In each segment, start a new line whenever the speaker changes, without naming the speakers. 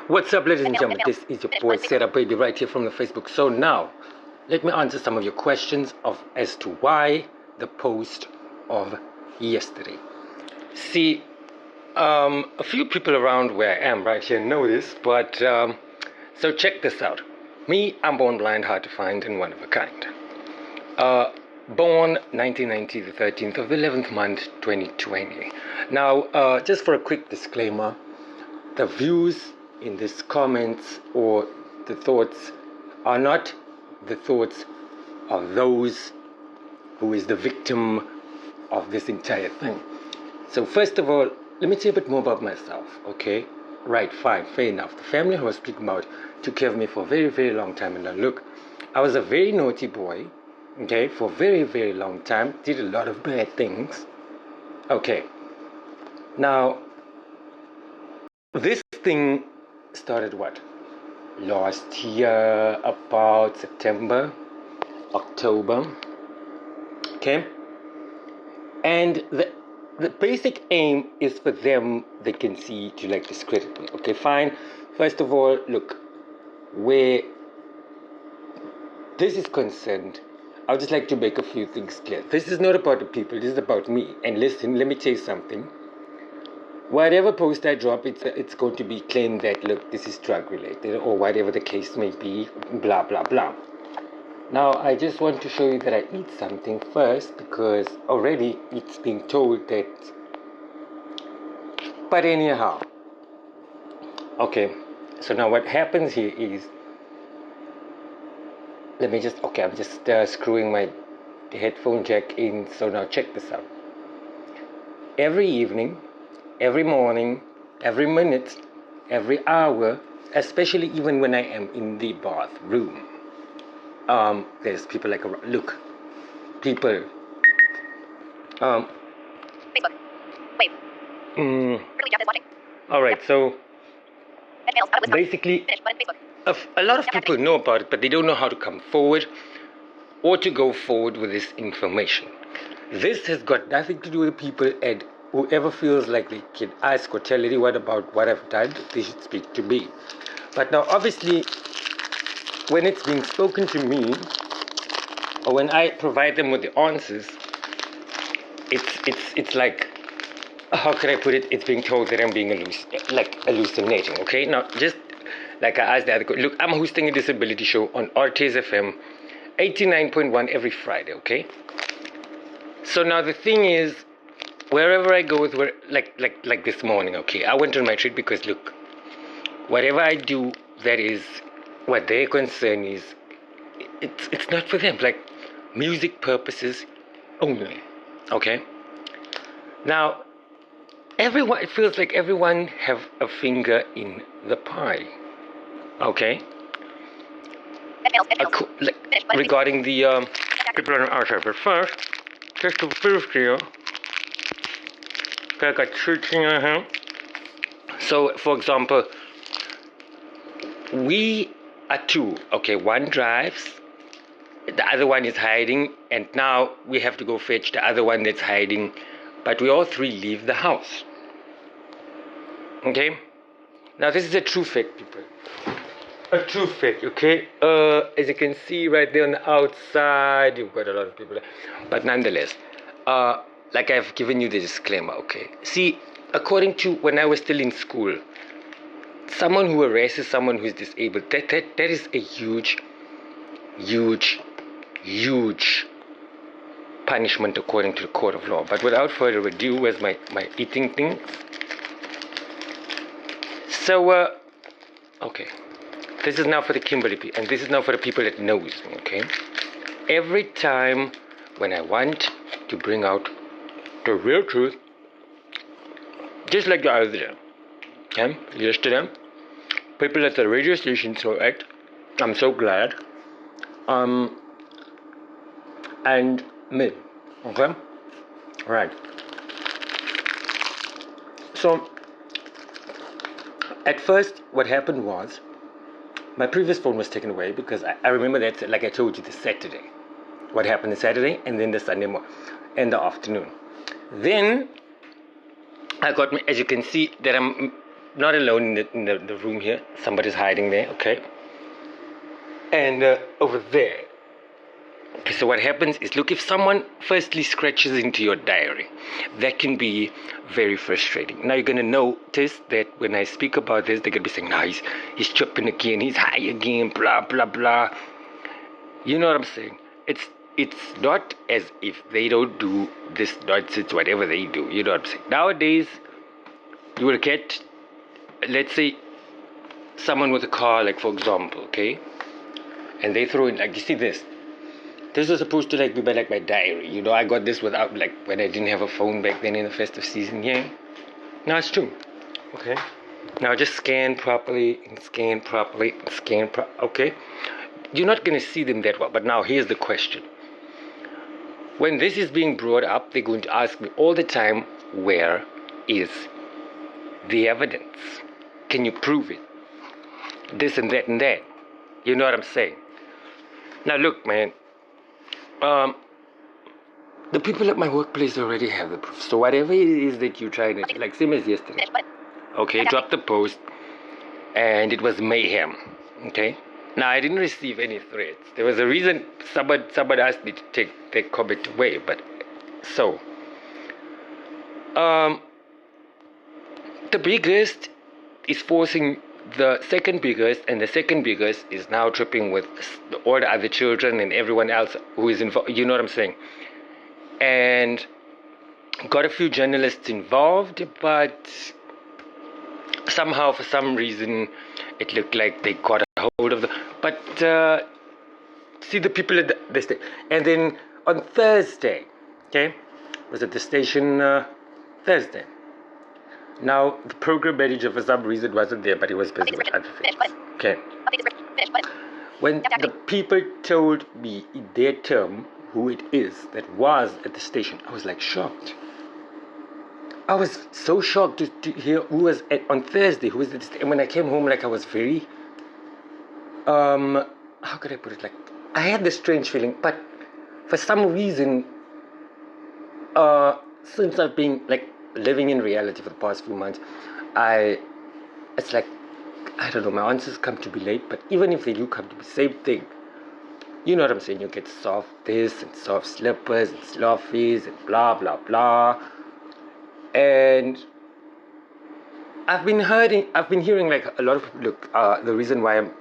What's up, ladies and gentlemen? This is your boy Sarah Baby right here from the Facebook. So now, let me answer some of your questions as to why the post of yesterday. See, a few people around where I am right here know this, but so check this out. Me, I'm born blind, hard to find, and one of a kind. Born 1990, the 13th of the 11th month, 2020. Now, just for a quick disclaimer, the views in these comments or the thoughts are not the thoughts of those who is the victim of this entire thing. So first of all, let me tell you a bit more about myself, okay? Right, fine, fair enough. The family I was speaking about took care of me for a very, very long time. And now look, I was a very naughty boy, okay, for a very, very long time. Did a lot of bad things. Okay. Now, this thing started what? Last year, about September, October. Okay? And the basic aim is for them, they can see, to like discredit me. Okay, fine. First of all, look, where this is concerned, I would just like to make a few things clear. This is not about the people, this is about me. And listen, let me tell you something. Whatever post I drop, it's going to be claimed that, look, this is drug related or whatever the case may be, blah, blah, blah. Now, I just want to show you that I eat something first because already it's being told that. But anyhow, okay, so now what happens here is, I'm just screwing my headphone jack in. So now check this out. Every evening, every morning, every minute, every hour, especially even when I am in the bathroom, there's people like, look, people, Facebook, wave. Alright, so, basically, a lot of people know about it, but they don't know how to come forward or to go forward with this information. This has got nothing to do with people, and whoever feels like they can ask or tell anyone about what I've done, they should speak to me. But now, obviously, when it's being spoken to me, or when I provide them with the answers, it's like, how can I put it? It's being told that I'm being hallucinating. Okay, now just like I asked the other, look, I'm hosting a disability show on RTS FM 89.1 every Friday. Okay, so now the thing is, wherever I go with like this morning, okay, I went on my treat because look, whatever I do, that is what their concern is. It's not for them, like music purposes only. Okay. Now, it feels like everyone have a finger in the pie. Okay. Regarding the people on our side, but first, just to prove to you, I got shooting at him. So, for example, we are two. Okay, one drives, the other one is hiding, and now we have to go fetch the other one that's hiding. But we all three leave the house. Okay? Now this is a true fact, people. A true fact, okay? As you can see right there on the outside, you've got a lot of people there. But nonetheless, like I've given you the disclaimer, okay? See, according to when I was still in school, someone who harasses someone who is disabled, that is a huge punishment according to the court of law. But without further ado, where's my eating thing? So, okay. This is now for the Kimberley people, and this is now for the people that knows me, okay? Every time when I want to bring out the real truth, just like the other day, okay? Yesterday, people at the radio station saw it. I'm so glad. And me, okay? Right. So, at first, what happened was, my previous phone was taken away because I remember that, like I told you, the Saturday. What happened the Saturday, and then the Sunday in the afternoon. Then, I got me, as you can see, that I'm not alone in the room here. Somebody's hiding there, okay? And over there. Okay, so what happens is, look, if someone firstly scratches into your diary, that can be very frustrating. Now you're going to notice that when I speak about this, they're going to be saying, no, he's tripping again, he's high again, blah, blah, blah. You know what I'm saying? It's not as if they don't do this nonsense, whatever they do. You know what I'm saying? Nowadays, you will get, let's say, someone with a car, like, for example, okay? And they throw in, like, you see this. This was supposed to like be like my diary. You know, I got this without, like, when I didn't have a phone back then in the festive season. Yeah. Now it's true. Okay. Now just scan properly and scan properly and scan okay. You're not going to see them that well. But now here's the question. When this is being brought up, they're going to ask me all the time, where is the evidence? Can you prove it? This and that and that. You know what I'm saying? Now look, man. The people at my workplace already have the proof. So whatever it is that you're trying to, like same as yesterday. Okay, dropped the post and it was mayhem. Okay. Now I didn't receive any threats. There was a reason someone asked me to take their comment away, but so the biggest is forcing the second biggest, and the second biggest is now tripping with all the other children and everyone else who is involved. You know what I'm saying? And got a few journalists involved, but somehow, for some reason, it looked like they got a hold of the. But see the people at the station, and then on Thursday, okay, was at the station Thursday. Now, the program manager, for some reason, wasn't there, but he was busy with other things. Okay. When the people told me in their term who it is that was at the station, I was like shocked. I was so shocked to hear who was on Thursday, who was at the station. And when I came home, like, I was very, how could I put it? Like, I had this strange feeling, but for some reason, since I've been, like, living in reality for the past few months, it's like, I don't know, my answers come to be late, but even if they do come to be, same thing. You know what I'm saying? You get soft this and soft slippers and sloffies and blah, blah, blah. And I've been hearing like a lot of people, look, the reason why I'm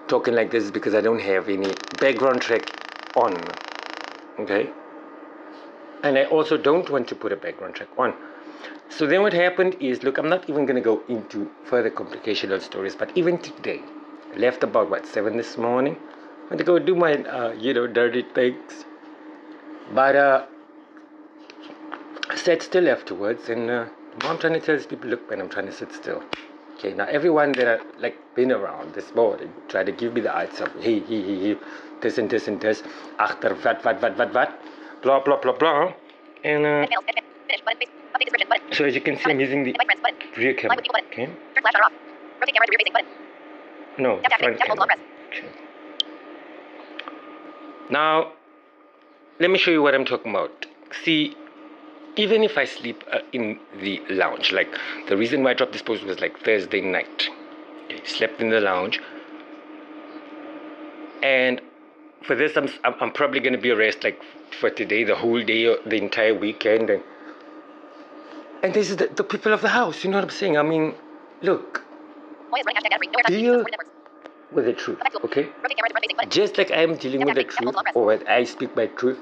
talking like this is because I don't have any background track on, okay? And I also don't want to put a background track on. So then what happened is, look, I'm not even going to go into further complicational stories, but even today, I left about, 7 this morning. I went to go do my, dirty things. But I sat still afterwards, and I'm trying to tell these people, look, man, I'm trying to sit still. Okay, now everyone that I, like, been around this morning tried to give me the eyes of, hey, this and this and this, achter, what, blah, blah, blah, blah. And so as you can see, I'm using the rear camera. Okay. No, front camera. Okay. Now, let me show you what I'm talking about. See, even if I sleep in the lounge, like the reason why I dropped this post was like Thursday night. Okay, slept in the lounge, and for this, I'm probably going to be arrested like for today, the whole day, or the entire weekend, and this is the people of the house. You know what I'm saying? I mean, look, deal with the truth, okay? Just like I am dealing with the truth, or when I speak my truth,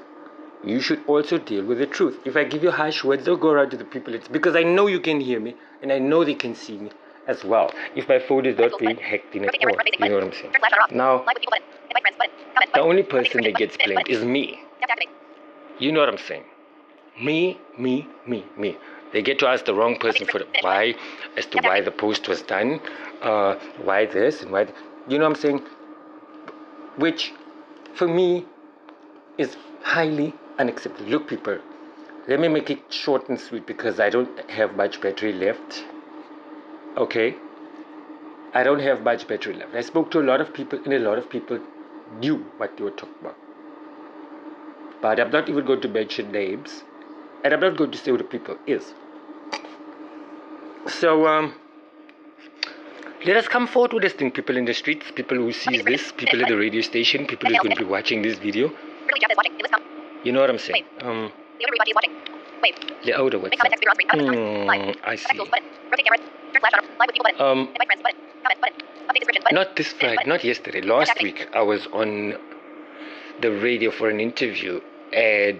you should also deal with the truth. If I give you harsh words, don't go around to the people. It's because I know you can hear me, and I know they can see me as well. If my phone is not being hacked in at all, you know what I'm saying? Now, the only person that gets blamed is me. You know what I'm saying? Me. They get to ask the wrong person for why, as to why the post was done, why this and why, you know what I'm saying? Which, for me, is highly unacceptable. Look, people, let me make it short and sweet because I don't have much battery left. Okay? I don't have much battery left. I spoke to a lot of people, and a lot of people knew what they were talking about. But I'm not even going to mention names, and I'm not going to say who the people is. So, let us come forward with this thing, people in the streets, people who see this, people at the radio station, people who's going to be watching this video. You know what I'm saying? The outer what's up? I see. Not this Friday, not yesterday, last week I was on the radio for an interview, and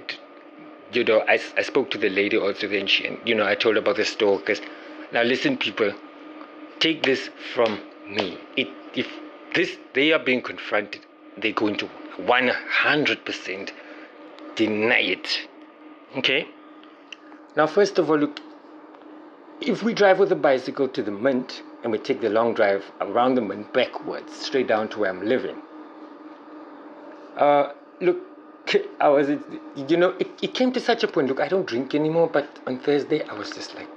I spoke to the lady also then, and I told her about the store. Because now listen, people, take this from me. If they are being confronted, they're going to 100% deny it. Okay? Now, first of all, look, if we drive with a bicycle to the Mint and we take the long drive around the Mint backwards, straight down to where I'm living, look, it came to such a point. Look, I don't drink anymore, but on Thursday I was just like,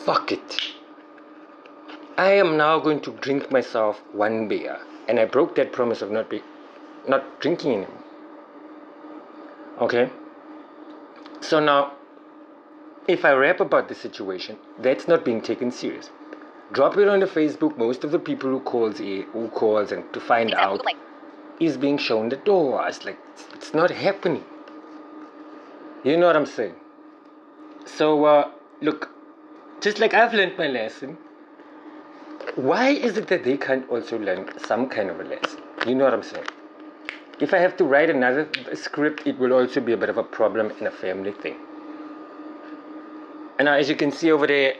fuck it. I am now going to drink myself one beer, and I broke that promise of not drinking anymore. Okay? So now, if I rap about the situation, that's not being taken serious. Drop it on the Facebook. Most of the people who calls and to find out is being shown the door. It's like, it's not happening. You know what I'm saying? So, look, just like I've learned my lesson, why is it that they can't also learn some kind of a lesson? You know what I'm saying? If I have to write another script, it will also be a bit of a problem in a family thing. And now, as you can see over there,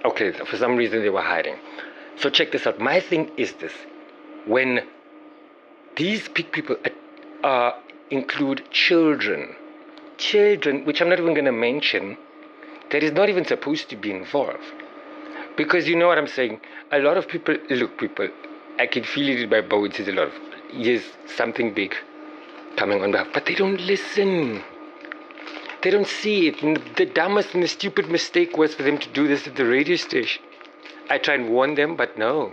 okay, for some reason they were hiding. So check this out. My thing is this. When these people include children, which I'm not even going to mention, that is not even supposed to be involved. Because you know what I'm saying? A lot of people, look, people, I can feel it in my bones. There's a lot of, yes, something big coming on behalf, but they don't listen. They don't see it. And the dumbest and the stupid mistake was for them to do this at the radio station. I try and warn them, but no.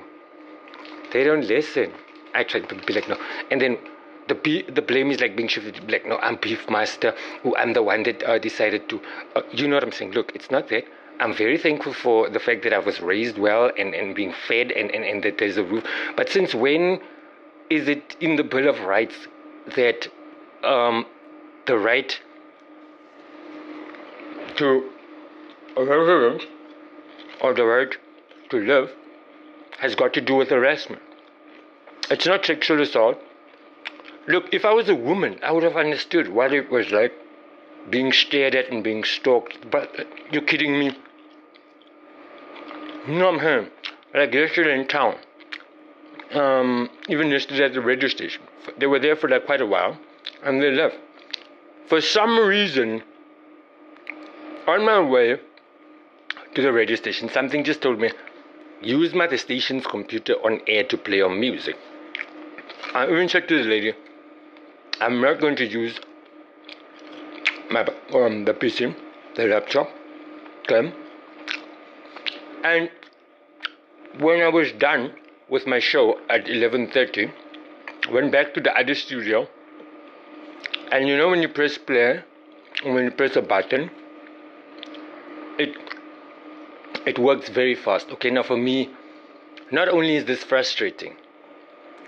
They don't listen. I try to be like, no. And then the blame is like being shifted to be like, no, I'm Beef Master, who I'm the one that decided to, you know what I'm saying? Look, it's not that. I'm very thankful for the fact that I was raised well and being fed and that there's a roof. But since when is it in the Bill of Rights that the right to a resident or the right to live has got to do with harassment? It's not sexual assault. Look, if I was a woman, I would have understood what it was like being stared at and being stalked. But you're kidding me? No, I'm here. Like yesterday in town. Even yesterday at the radio station. They were there for like quite a while, and they left. For some reason, on my way to the radio station, something just told me, use the station's computer on air to play on music. I even said to the lady, I'm not going to use my the PC, the laptop. Okay. And when I was done with my show at 11:30, went back to the other studio. And you know when you press play, when you press a button, it works very fast. Okay, now for me, not only is this frustrating,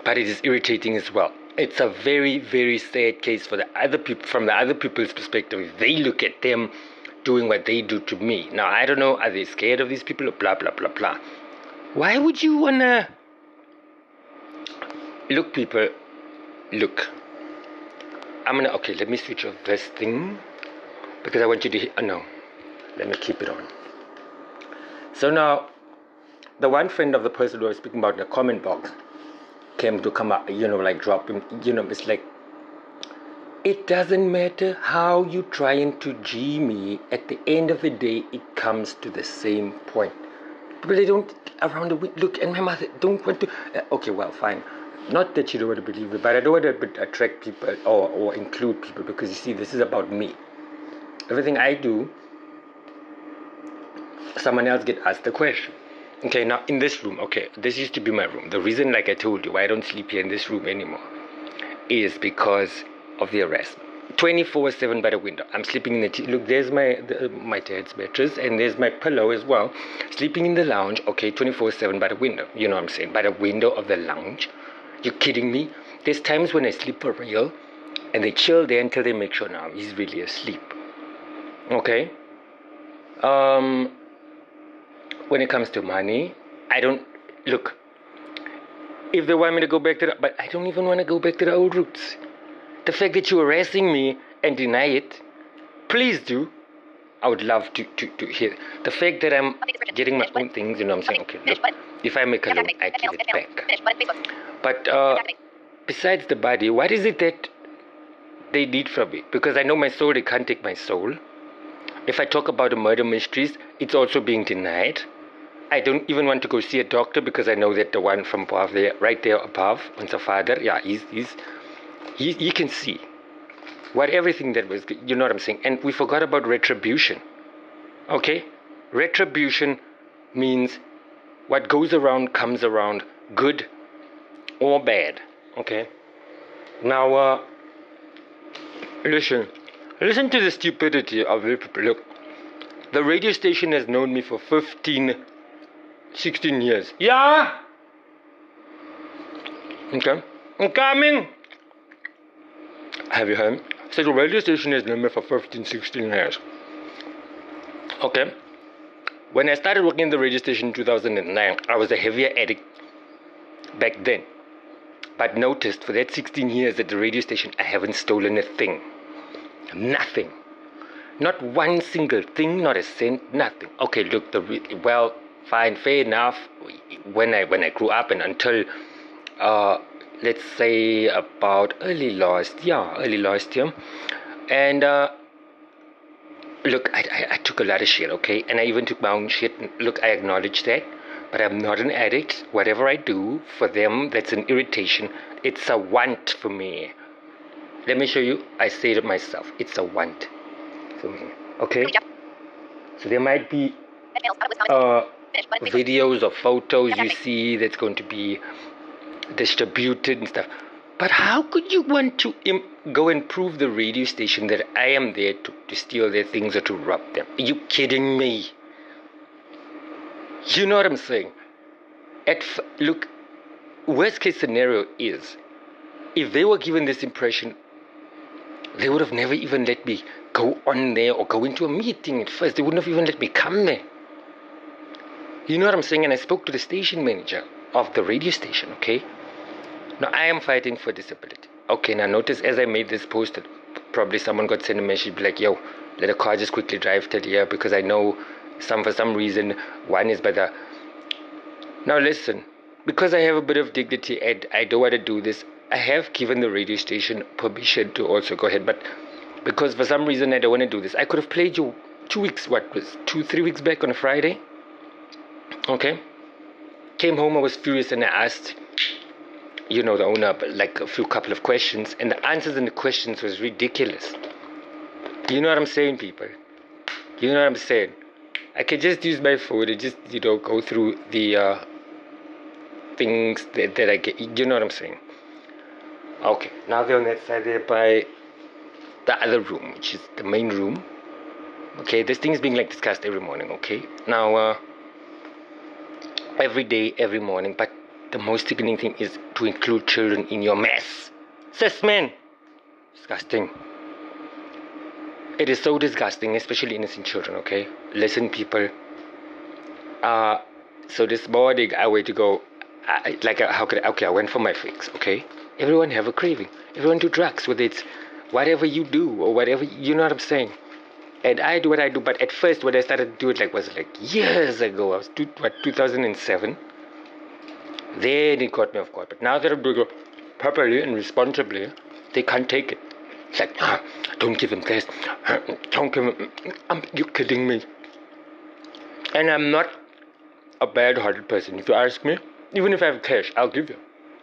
but it is irritating as well. It's a very, very sad case for the other people, from the other people's perspective. They look at them doing what they do to me. Now, I don't know, are they scared of these people or blah, blah, blah, blah. Why would you wanna... Look, people, look. Okay, let me switch off this thing, because I want you to no, let me keep it on. So now, the one friend of the person who I was speaking about in the comment box came to come up, like drop him, it's like, it doesn't matter how you trying to G me, at the end of the day, it comes to the same point. But they don't, around the week, look, and my mother don't want to, okay, well, fine. Not that you don't want to believe it, but I don't want to attract people or include people, because you see, this is about me. Everything I do, someone else get asked the question. Okay, now in this room, okay, this used to be my room. The reason, like I told you, why I don't sleep here in this room anymore is because of the harassment. 24/7 by the window. I'm sleeping in the look. There's my dad's mattress, and there's my pillow as well. Sleeping in the lounge. Okay, 24/7 by the window. You know what I'm saying? By the window of the lounge. You kidding me? There's times when I sleep for real, and they chill there until they make sure now he's really asleep. Okay. When it comes to money, I don't look. If they want me to go back to the, but I don't even want to go back to the old roots. The fact that you're harassing me and deny it, please do. I would love to hear. The fact that I'm getting my own things, you know what I'm saying? Okay, look, if I make a loan, I give it back. But besides the body, what is it that they need from me? Because I know my soul, they can't take my soul. If I talk about the murder mysteries, it's also being denied. I don't even want to go see a doctor because I know that the one from above there, right there above, on the father, yeah, he can see what everything that was, you know what I'm saying? And we forgot about retribution. Okay? Retribution means what goes around comes around, good or bad. Okay? Now, listen to the stupidity of the people. Look, the radio station has known me for 16 years. Yeah? Okay? I'm coming. Have you heard? So the radio station has known me for 16 years. Okay? When I started working in the radio station in 2009, I was a heavier addict back then. But noticed for that 16 years at the radio station, I haven't stolen a thing. Nothing. Not one single thing, not a cent, nothing. Okay, look, well, fine, fair enough. When I grew up and until, let's say about early last year. And, look, I took a lot of shit, okay? And I even took my own shit. Look, I acknowledge that. But I'm not an addict. Whatever I do, for them, that's an irritation. It's a want for me. Let me show you. I say it myself. It's a want for me. Okay? So there might be videos or photos you see that's going to be distributed and stuff. But how could you want to go and prove the radio station that I am there to steal their things or to rob them? Are you kidding me? You know what I'm saying? Look, worst case scenario is, if they were given this impression, they would have never even let me go on there or go into a meeting at first. They wouldn't have even let me come there. You know what I'm saying? And I spoke to the station manager of the radio station, okay? Now, I am fighting for disability. Okay, now notice as I made this post, that probably someone got sent a message like, yo, let a car just quickly drive till here because I know for some reason, one is by the... Now listen, because I have a bit of dignity and I don't want to do this, I have given the radio station permission to also go ahead, but because for some reason I don't want to do this, I could have played you 3 weeks back on a Friday. Okay? Came home, I was furious and I asked, the owner, like a couple of questions, and the answers in the questions was ridiculous. You know what I'm saying, people? You know what I'm saying? I can just use my phone and just, go through the things that I get. You know what I'm saying? Okay, now they're on that side there by the other room, which is the main room. Okay, this thing is being discussed every morning, okay? Now, every day, every morning, but the most sickening thing is to include children in your mess. Sis, man! Disgusting. It is so disgusting, especially innocent children, okay? Listen, people. So this morning, I went to go, I went for my fix, okay? Everyone have a craving. Everyone do drugs, whether it's whatever you do or whatever, you know what I'm saying? And I do what I do, but at first, when I started to do it, was years ago. I was, 2007. Then it caught me off guard. But now that I'm doing it properly and responsibly, they can't take it. It's like, don't give him this. Don't give him... You're kidding me. And I'm not a bad-hearted person. If you ask me, even if I have cash, I'll give you.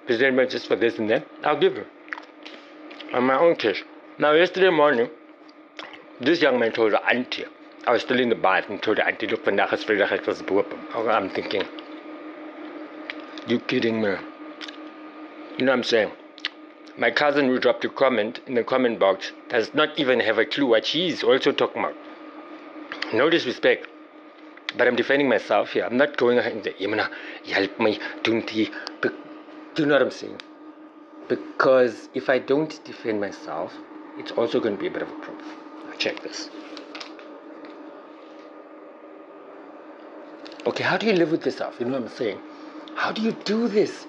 Presentment just for this and that, I'll give you. On my own cash. Now, yesterday morning, this young man told the auntie, I was still in the bath, and told the auntie, look, vandaag is vrijdag, ek was boop. I'm thinking, you kidding me? You know what I'm saying? My cousin who dropped a comment in the comment box does not even have a clue what she is also talking about. No disrespect, but I'm defending myself here. I'm not going ahead and saying, Yamuna, help me, don't you? Do you know what I'm saying? Because if I don't defend myself, it's also going to be a bit of a problem. Check this. Okay, how do you live with yourself? You know what I'm saying? How do you do this?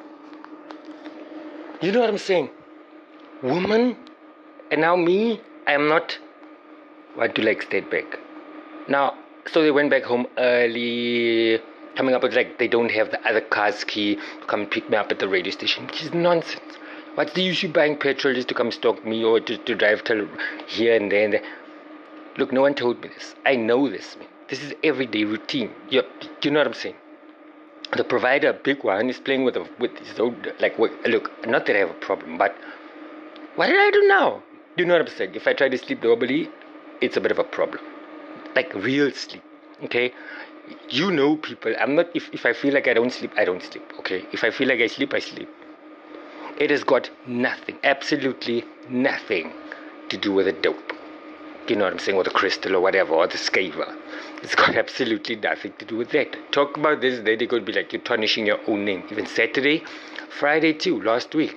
You know what I'm saying? Woman, and now me, I am not what to like stayed back. Now, so they went back home early, coming up with like they don't have the other car's key to come pick me up at the radio station, which is nonsense. What's the use of buying petrol just to come stalk me or to drive till here and there and there? Look, no one told me this. I know this. Man. This is everyday routine. You know what I'm saying? The provider, big one, is playing with his own, like, look, not that I have a problem, but what did I do now? Do you know what I'm saying? If I try to sleep normally, it's a bit of a problem. Like real sleep, okay? You know people, I'm not, if I feel like I don't sleep, I don't sleep, okay? If I feel like I sleep, I sleep. It has got nothing, absolutely nothing to do with the dope. You know what I'm saying, or the crystal or whatever, or the skaver. It's got absolutely nothing to do with that. Talk about this, they're going to be like you're tarnishing your own name. Even Saturday, Friday too, last week.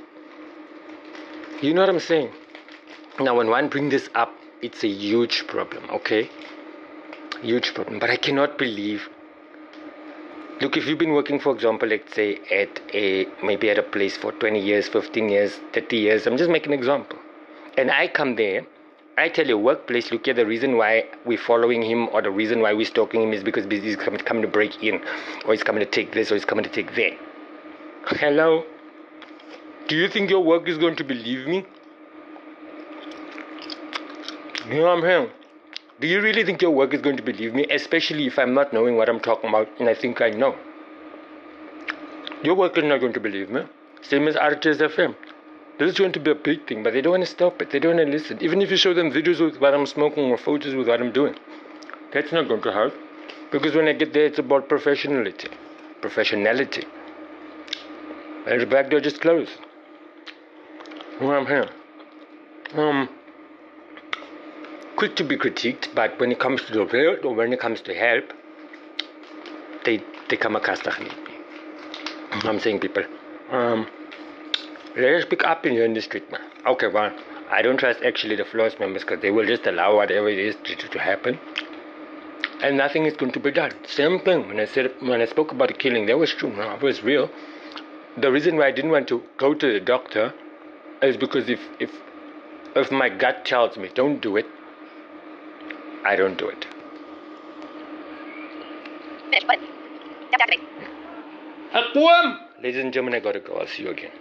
You know what I'm saying? Now, when one brings this up, it's a huge problem, okay? Huge problem. But I cannot believe. Look, if you've been working, for example, let's say maybe at a place for 20 years, 15 years, 30 years, I'm just making an example. And I come there, I tell your workplace, look here, the reason why we're following him or the reason why we're stalking him is because he's coming to break in, or he's coming to take this, or he's coming to take that. Hello? Do you think your work is going to believe me? You know what I'm saying? Do you really think your work is going to believe me? Especially if I'm not knowing what I'm talking about and I think I know. Your work is not going to believe me. Same as RTS FM. This is going to be a big thing, but they don't want to stop it. They don't want to listen. Even if you show them videos with what I'm smoking or photos with what I'm doing, that's not going to help. Because when I get there, it's about professionality. And the back door just closed. Well, I'm here. Quick to be critiqued, but when it comes to the real or when it comes to help, they come across me. I'm saying people, let us pick up in here in the street, man. Okay, well, I don't trust actually the floor members because they will just allow whatever it is to happen, and nothing is going to be done. Same thing when I spoke about the killing, that was true. No, it was real. The reason why I didn't want to go to the doctor is because if my gut tells me don't do it, I don't do it. Ladies and gentlemen, I gotta go. I'll see you again.